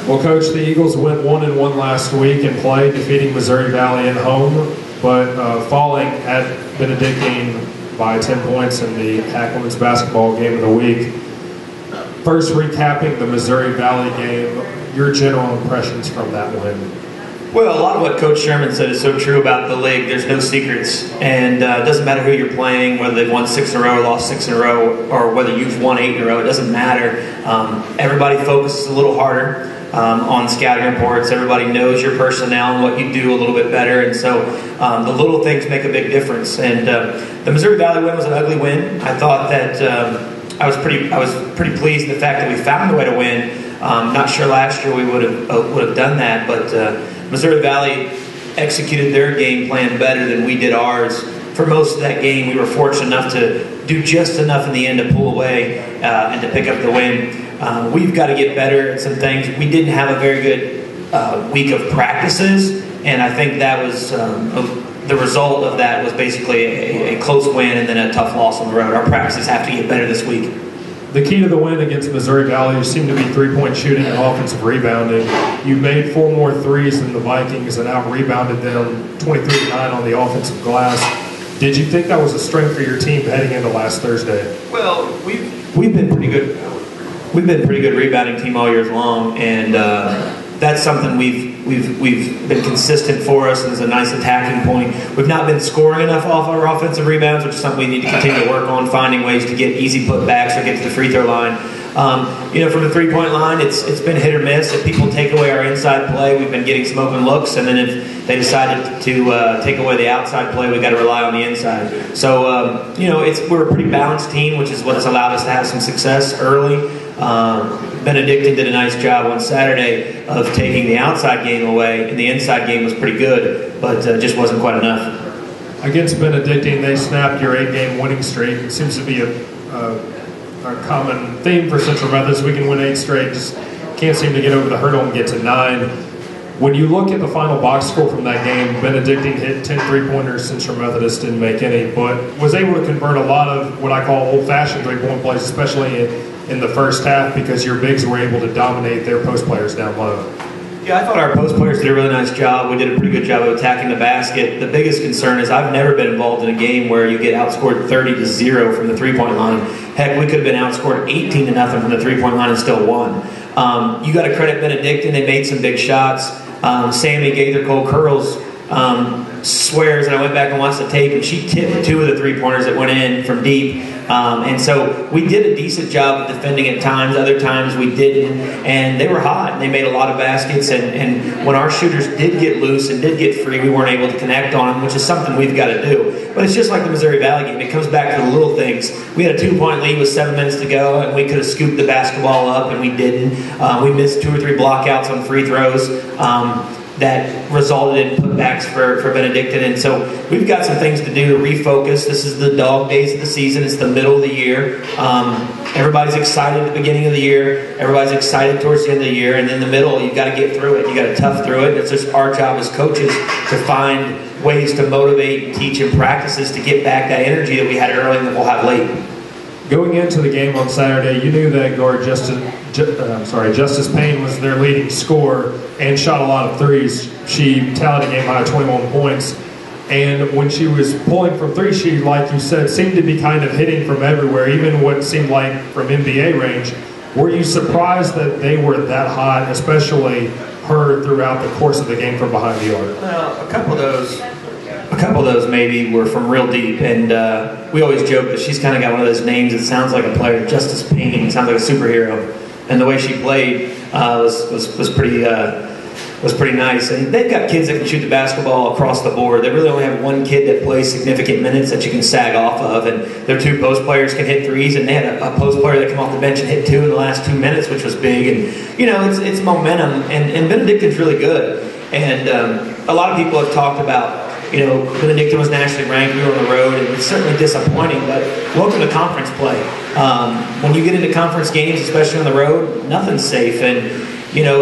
Well, Coach, the Eagles went 1-1 last week in play, defeating Missouri Valley at home, but falling at Benedictine by 10 points in the HAC Women's Basketball Game of the Week. First, recapping the Missouri Valley game, your general impressions from that win. Well, a lot of what Coach Sherman said is so true about the league. There's no secrets, and it doesn't matter who you're playing, whether they've won 6 in a row, lost 6 in a row, or whether you've won 8 in a row. It doesn't matter. Everybody focuses a little harder on scouting reports. Everybody knows your personnel and what you do a little bit better, and so the little things make a big difference. And the Missouri Valley win was an ugly win. I thought that I was pretty pleased with the fact that we found a way to win. Not sure last year we would have done that, but Missouri Valley executed their game plan better than we did ours. For most of that game, we were fortunate enough to do just enough in the end to pull away and to pick up the win. We've got to get better at some things. We didn't have a very good week of practices, and I think that was the result of that was basically a close win and then a tough loss on the road. Our practices have to get better this week. The key to the win against Missouri Valley seemed to be three-point shooting and offensive rebounding. You made 4 more threes than the Vikings and out-rebounded them 23-9 on the offensive glass. Did you think that was a strength for your team heading into last Thursday? Well, we've been pretty good. We've been a pretty good rebounding team all year long, and that's something we've been consistent for us, and is a nice attacking point. We've not been scoring enough off our offensive rebounds, which is something we need to continue to work on, finding ways to get easy putbacks or get to the free throw line. From the three-point line, it's been hit or miss. If people take away our inside play, we've been getting some open looks, and then if they decided to take away the outside play, we've got to rely on the inside. So, we're a pretty balanced team, which is what has allowed us to have some success early. Benedictine did a nice job on Saturday of taking the outside game away, and the inside game was pretty good, but just wasn't quite enough. Against Benedictine, they snapped your 8-game winning streak. It seems to be a common theme for Central Methodist. We can win 8 straight, just can't seem to get over the hurdle and get to 9. When you look at the final box score from that game, Benedictine hit 10 3-pointers, Central Methodist didn't make any, but was able to convert a lot of what I call old-fashioned 3-point plays, especially in the first half, because your bigs were able to dominate their post players down low. Yeah, I thought our post players did a really nice job. We did a pretty good job of attacking the basket. The biggest concern is I've never been involved in a game where you get outscored 30-0 from the three-point line. Heck, we could have been outscored 18-0 from the three-point line and still won. You got to credit Benedictine. They made some big shots. Sammy Gaither Cole Curls swears, and I went back and watched the tape, and she tipped 2 of the three-pointers that went in from deep. And so we did a decent job of defending at times. Other times we didn't. And they were hot. And they made a lot of baskets. And when our shooters did get loose and did get free, we weren't able to connect on them, which is something we've got to do. But it's just like the Missouri Valley game. It comes back to the little things. We had a 2-point lead with 7 minutes to go, and we could have scooped the basketball up, and we didn't. We missed 2 or 3 blockouts on free throws. That resulted in putbacks for Benedictine. And so we've got some things to do to refocus. This is the dog days of the season. It's the middle of the year. Everybody's excited at the beginning of the year. Everybody's excited towards the end of the year. And in the middle, you've got to get through it. You've got to tough through it. It's just our job as coaches to find ways to motivate, teach, and practices to get back that energy that we had early and that we'll have late. Going into the game on Saturday, you knew that guard Justice Payne was their leading scorer and shot a lot of threes. She tallied a game high 21 points. And when she was pulling from 3, she, like you said, seemed to be kind of hitting from everywhere, even what seemed like from NBA range. Were you surprised that they were that hot, especially her, throughout the course of the game from behind the arc? Well, a couple of those maybe were from real deep, and we always joke that she's kind of got one of those names that sounds like a player. Justice Payne sounds like a superhero, and the way she played was pretty nice. And they've got kids that can shoot the basketball across the board. They really only have one kid that plays significant minutes that you can sag off of, and their 2 post players can hit threes, and they had a post player that came off the bench and hit 2 in the last 2 minutes, which was big. And it's momentum, and Benedictine's really good. And a lot of people have talked about, Benedictine was nationally ranked. We were on the road, and it's certainly disappointing, but welcome to conference play. When you get into conference games, especially on the road, nothing's safe. And,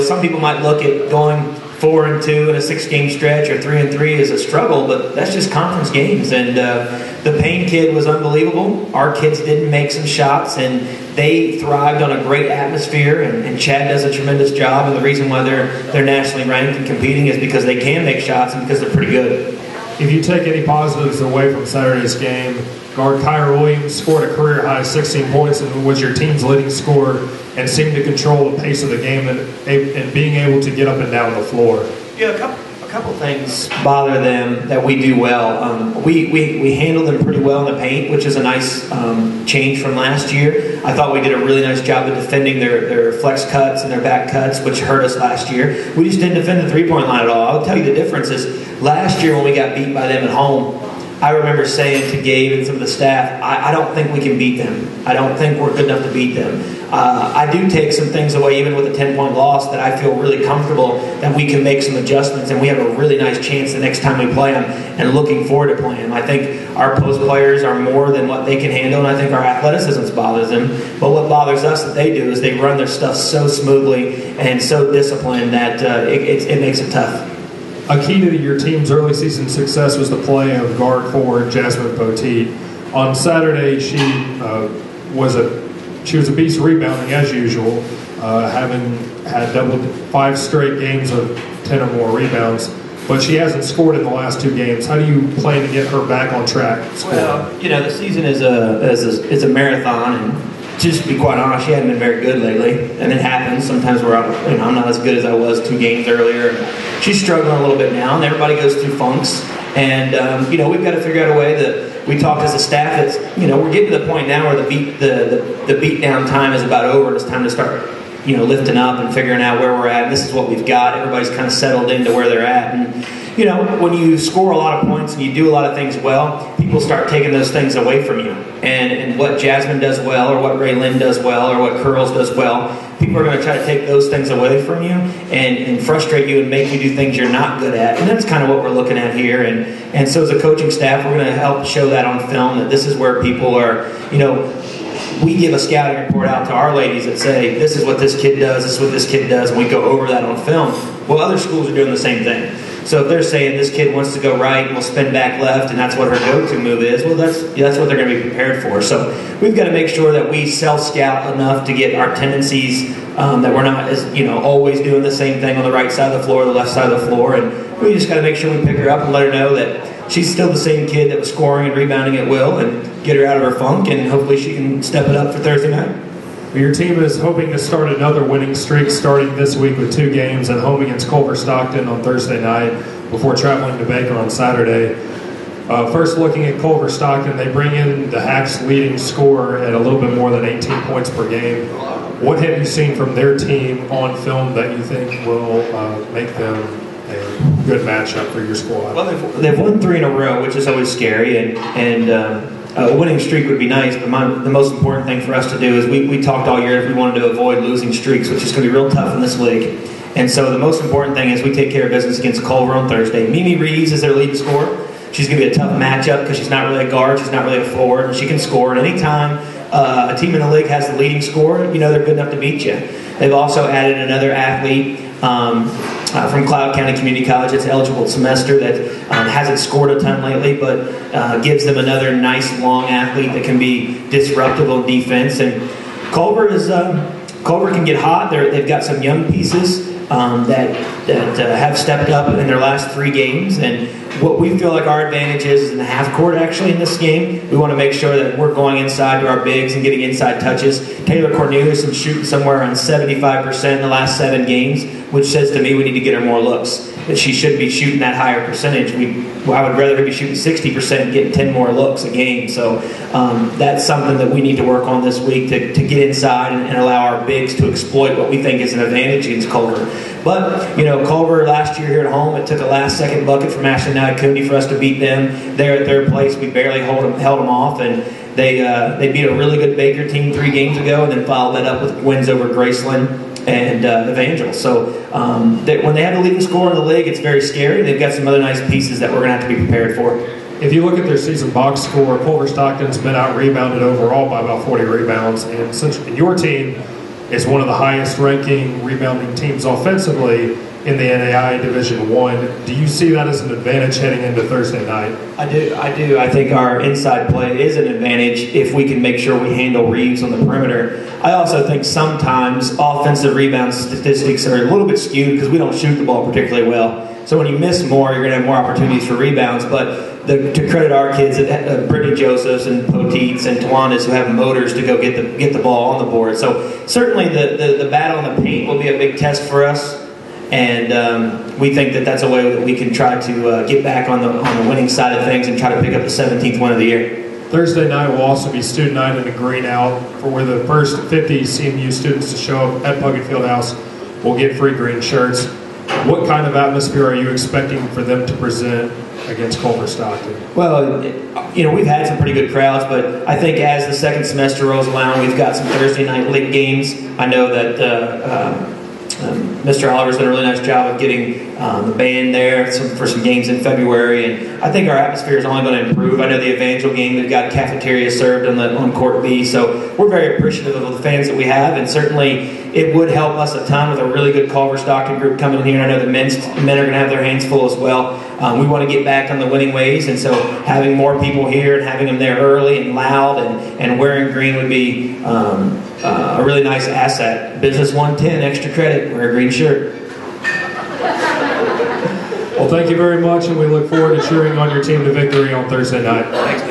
some people might look at going 4-2 in a 6-game stretch or 3-3 as a struggle, but that's just conference games. And the Payne kid was unbelievable. Our kids didn't make some shots, and they thrived on a great atmosphere, and Chad does a tremendous job. And the reason why they're nationally ranked and competing is because they can make shots and because they're pretty good. If you take any positives away from Saturday's game, guard Kyra Williams scored a career-high 16 points and was your team's leading scorer and seemed to control the pace of the game and being able to get up and down the floor. Yeah, a couple things bother them that we do well. We handle them pretty well in the paint, which is a nice change from last year. I thought we did a really nice job of defending their flex cuts and their back cuts, which hurt us last year. We just didn't defend the three-point line at all. I'll tell you the difference is last year when we got beat by them at home, I remember saying to Gabe and some of the staff, I don't think we can beat them. I don't think we're good enough to beat them. I do take some things away, even with a 10-point loss, that I feel really comfortable that we can make some adjustments and we have a really nice chance the next time we play them, and looking forward to playing them. I think our post players are more than what they can handle, and I think our athleticism bothers them. But what bothers us that they do is they run their stuff so smoothly and so disciplined that it makes it tough. A key to your team's early season success was the play of guard forward Jasmine Poteet. On Saturday, she was a beast rebounding as usual, having had 5 straight games of 10 or more rebounds. But she hasn't scored in the last 2 games. How do you plan to get her back on track? Well, the season is a marathon, and just to be quite honest, she hasn't been very good lately, and it happens. Sometimes I'm not as good as I was 2 games earlier. She's struggling a little bit now, and everybody goes through funks. And we've got to figure out a way that we talked as a staff. It's we're getting to the point now where the beat down time is about over, and it's time to start lifting up and figuring out where we're at. This is what we've got. Everybody's kind of settled into where they're at, and when you score a lot of points and you do a lot of things well, people start taking those things away from you. And what Jasmine does well, or what Ray Lynn does well, or what Curls does well, people are going to try to take those things away from you and frustrate you and make you do things you're not good at. And that's kind of what we're looking at here. And so as a coaching staff, we're going to help show that on film, that this is where people are, we give a scouting report out to our ladies that say, this is what this kid does, this is what this kid does, and we go over that on film. Well, other schools are doing the same thing. So if they're saying this kid wants to go right and will spin back left and that's what her go-to move is, well, that's what they're going to be prepared for. So we've got to make sure that we self-scout enough to get our tendencies, that we're not always doing the same thing on the right side of the floor or the left side of the floor. And we just got to make sure we pick her up and let her know that she's still the same kid that was scoring and rebounding at will, and get her out of her funk, and hopefully she can step it up for Thursday night. Your team is hoping to start another winning streak starting this week with 2 games at home against Culver Stockton on Thursday night before traveling to Baker on Saturday. First, looking at Culver Stockton, they bring in the Hacks' leading scorer at a little bit more than 18 points per game. What have you seen from their team on film that you think will make them a good matchup for your squad? Well, they've won 3 in a row, which is always scary, and a winning streak would be nice, but the most important thing for us to do is we talked all year if we wanted to avoid losing streaks, which is going to be real tough in this league. And so the most important thing is we take care of business against Culver on Thursday. Mimi Reeves is their leading scorer. She's going to be a tough matchup because she's not really a guard, she's not really a forward, and she can score. And anytime a team in the league has the leading scorer, they're good enough to beat you. They've also added another athlete from Cloud County Community College that's eligible semester that hasn't scored a ton lately, but gives them another nice long athlete that can be disruptive on defense. And Culver can get hot. They've got some young pieces that have stepped up in their last 3 games, and what we feel like our advantage is in the half court. Actually, in this game, we want to make sure that we're going inside to our bigs and getting inside touches. Taylor Cornelius is shooting somewhere around 75% in the last 7 games, which says to me we need to get her more looks. That she should be shooting that higher percentage. I would rather her be shooting 60% and getting 10 more looks a game. So that's something that we need to work on this week to get inside and allow our bigs to exploit what we think is an advantage against Culver. But Culver last year here at home, it took a last-second bucket from Ashley Cooney for us to beat them. They're at their place. We barely held them off, and they beat a really good Baker team 3 games ago, and then followed that up with wins over Graceland and Evangel. So when they have the leading scorer in the league, it's very scary. They've got some other nice pieces that we're going to have to be prepared for. If you look at their season box score, Culver Stockton's been out-rebounded overall by about 40 rebounds, and since your team is one of the highest ranking rebounding teams offensively in the NAI Division I. Do you see that as an advantage heading into Thursday night? I do. I think our inside play is an advantage if we can make sure we handle Reeves on the perimeter. I also think sometimes offensive rebound statistics are a little bit skewed because we don't shoot the ball particularly well. So when you miss more, you're going to have more opportunities for rebounds. But to credit our kids, Brittany Josephs and Poteets and Tawandas, who have motors to go get the ball on the board. So certainly the battle in the paint will be a big test for us. And we think that that's a way that we can try to get back on the winning side of things and try to pick up the 17th win of the year. Thursday night will also be student night in the green out, for where the first 50 CMU students to show up at Puckett Fieldhouse will get free green shirts. What kind of atmosphere are you expecting for them to present against Culver Stockton? Well, we've had some pretty good crowds, but I think as the second semester rolls around, we've got some Thursday night league games. I know that Mr. Oliver's done a really nice job of getting the band there for some games in February, and I think our atmosphere is only going to improve. I know the Evangel game, we've got cafeteria served on Court B, so we're very appreciative of the fans that we have, and certainly it would help us a ton with a really good Culver Stockton group coming in here, and I know the men are going to have their hands full as well. We want to get back on the winning ways, and so having more people here and having them there early and loud and wearing green would be a really nice asset. Business 110, extra credit, wear a green shirt. Well, thank you very much, and we look forward to cheering on your team to victory on Thursday night. Thanks,